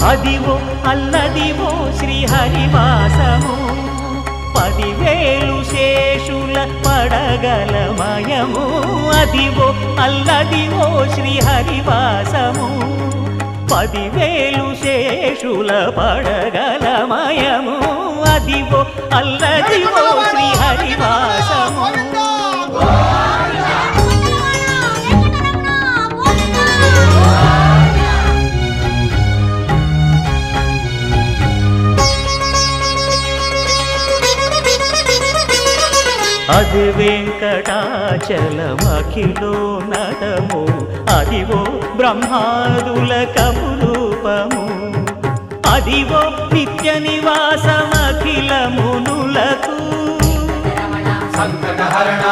అదివో అల్లదివో శ్రీహరివాసము 10,000 శేషుల పడగలమయము అదివో అల్లదివో శ్రీహరివాసము 10,000 శేషుల పడగలమయము అదివో అల్లదివో శ్రీహరివాసము అది వెంకటాచలమఖిలోన్నతము అదివో బ్రహ్మాదుల కపురూపము అదివో నిత్య నివాసమఖిల మునులకు సంకటహరణ